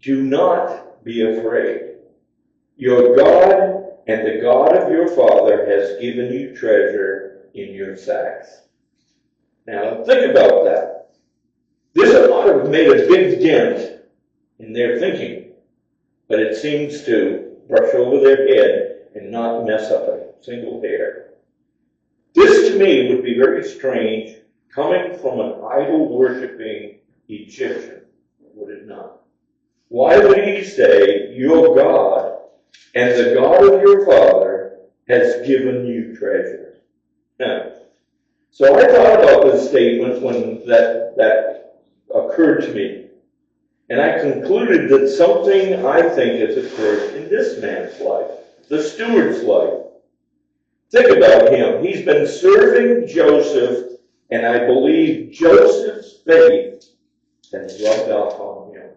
Do not be afraid. Your God and the God of your father has given you treasure in your sacks. Now, think about that. This ought to have made a big dent in their thinking, but it seems to brush over their head and not mess up a single hair. This, to me, would be very strange coming from an idol-worshipping Egyptian, would it not? Why would he say, your God and the God of your father has given you treasure? Now, so I thought about this statement when that occurred to me. And I concluded that something I think has occurred in this man's life, the steward's life. Think about him. He's been serving Joseph, and I believe Joseph's faith has rubbed off on him.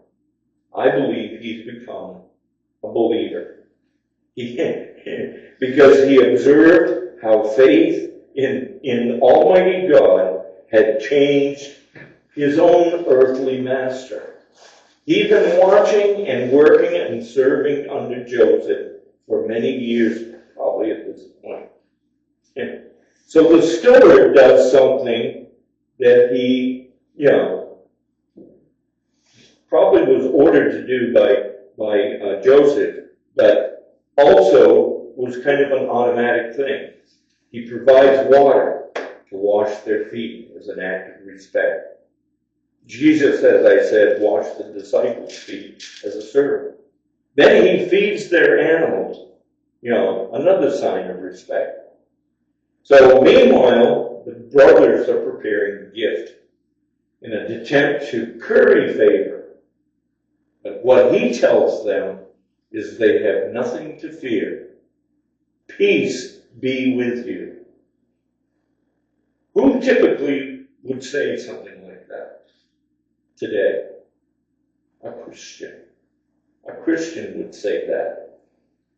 I believe he's become a believer. Because he observed how faith in Almighty God had changed his own earthly master. He'd been watching and working and serving under Joseph for many years, probably at this point. So the steward does something that he, probably was ordered to do by Joseph, but also was kind of an automatic thing. He provides water to wash their feet as an act of respect. Jesus, as I said, washed the disciples' feet as a servant. Then he feeds their animals, another sign of respect. So meanwhile, the brothers are preparing a gift in an attempt to curry favor. But what he tells them is they have nothing to fear. Peace be with you. Who typically would say something like that today? A Christian. A Christian would say that.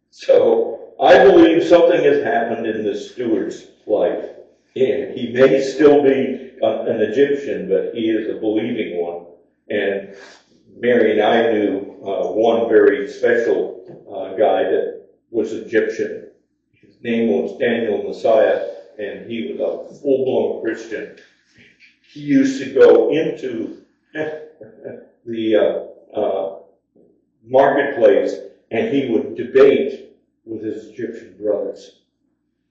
So I believe something has happened in this steward's life. He may still be an Egyptian, but he is a believing one. And Mary and I knew one very special guy that was Egyptian. His name was Daniel Messiah, and he was a full-blown Christian. He used to go into the marketplace, and he would debate with his Egyptian brothers.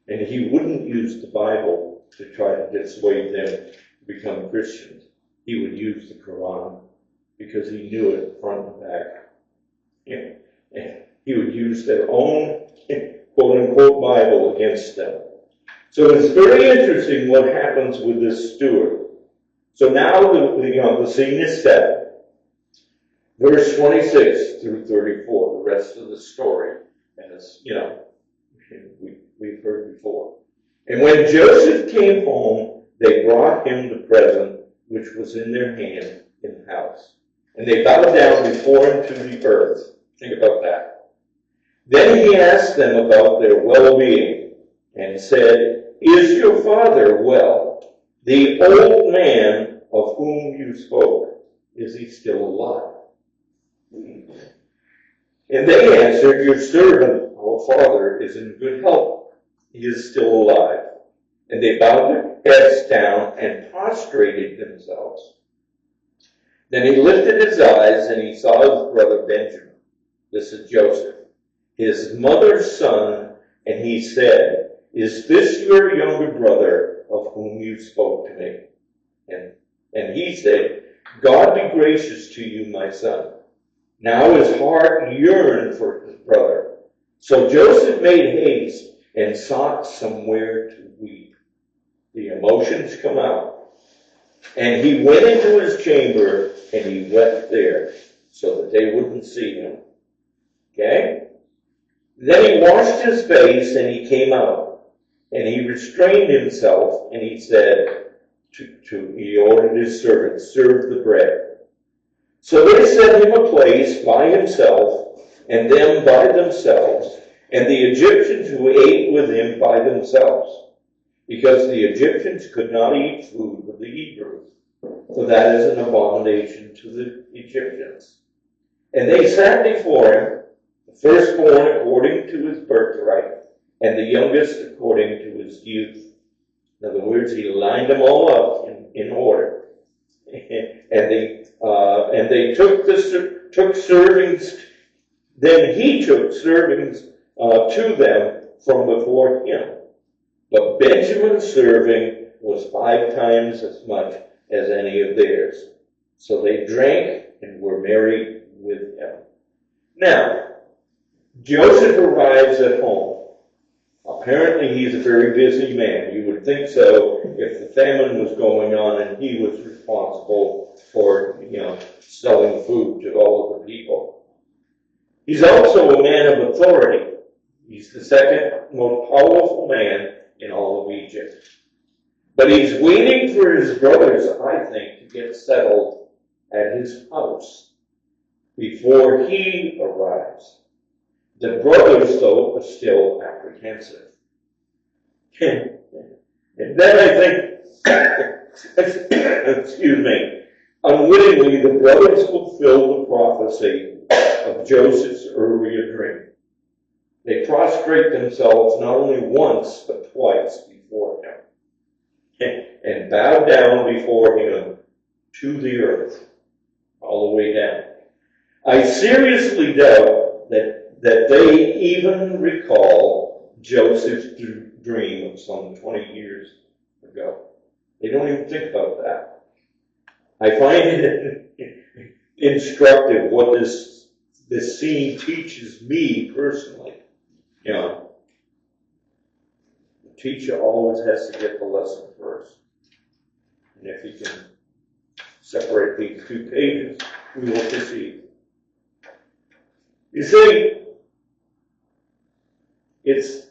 And he wouldn't use the Bible to try to dissuade them to become Christians. He would use the Quran because he knew it front and back. And he would use their own quote-unquote Bible against them. So it's very interesting what happens with this steward. So now the scene is set. Verse 26 through 34, the rest of the story, as we've heard before. And when Joseph came home, they brought him the present which was in their hand in the house. And they bowed down before him to the earth. Think about that. Then he asked them about their well-being and said, is your father well? The old man of whom you spoke, is he still alive? And they answered, your servant, our father, is in good health. He is still alive. And they bowed their heads down and prostrated themselves. Then he lifted his eyes and he saw his brother Benjamin. This is Joseph, his mother's son, and he said, is this your younger brother of whom you spoke to me? And he said, God be gracious to you, my son. Now his heart yearned for his brother. So Joseph made haste and sought somewhere to weep. The emotions come out. And he went into his chamber and he wept there so that they wouldn't see him. Okay? Then he washed his face and he came out. And he restrained himself and he said, he ordered his servants, serve the bread. So they set him a place by himself, and them by themselves, and the Egyptians who ate with him by themselves, because the Egyptians could not eat food with the Hebrews, for that is an abomination to the Egyptians. And they sat before him, the firstborn according to his birthright, and the youngest according to his youth. In other words, he lined them all up in order. And they took servings. Then he took servings to them from before him. But Benjamin's serving was 5 times as much as any of theirs. So they drank and were merry with him. Now, Joseph arrives at home. Apparently he's a very busy man. You would think so if the famine was going on and he was responsible for, selling food to all of the people. He's also a man of authority. He's the second most powerful man in all of Egypt. But he's waiting for his brothers, I think, to get settled at his house before he arrives. The brothers, though, are still apprehensive. And then I think, excuse me, unwittingly the brothers fulfill the prophecy of Joseph's earlier dream. They prostrate themselves not only once, but twice before him, and bow down before him to the earth, all the way down. I seriously doubt that they even recall Joseph's dream of some 20 years ago. They don't even think about that. I find it instructive what this scene teaches me personally. The teacher always has to get the lesson first. And if he can separate these 2 pages, we will proceed. You see, it's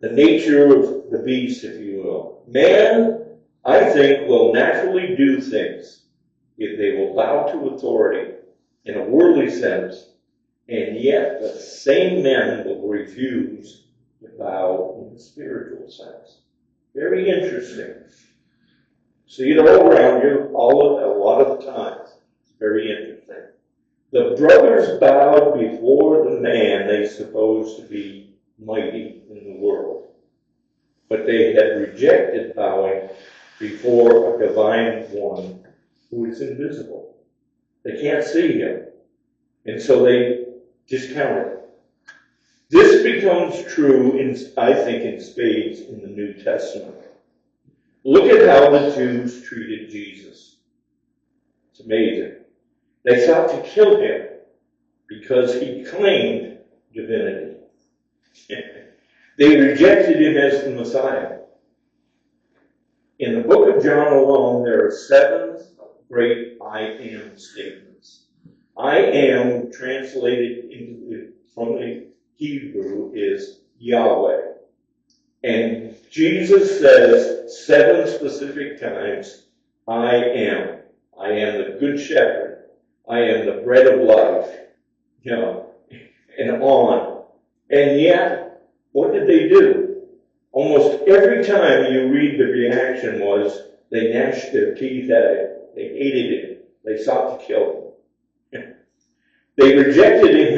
the nature of the beast, if you will. Man, I think, will naturally do things if they will bow to authority in a worldly sense, and yet the same men will refuse to bow in the spiritual sense. Very interesting. See it all around you, a lot of the time. It's very interesting. The brothers bowed before the man they supposed to be mighty in the world, but they had rejected bowing before a divine one who is invisible. They can't see him, and so they discount it. This becomes true, I think, in spades in the New Testament. Look at how the Jews treated Jesus. It's amazing. They sought to kill him because he claimed divinity. They rejected him as the Messiah. In the book of John alone, there are 7 great I am statements. I am, translated from the Hebrew, is Yahweh. And Jesus says 7 specific times, I am. I am the good shepherd. I am the bread of life. And on. And yet, what did they do? Almost every time you read the reaction was, they gnashed their teeth at it. They hated it. They sought to kill him. They rejected him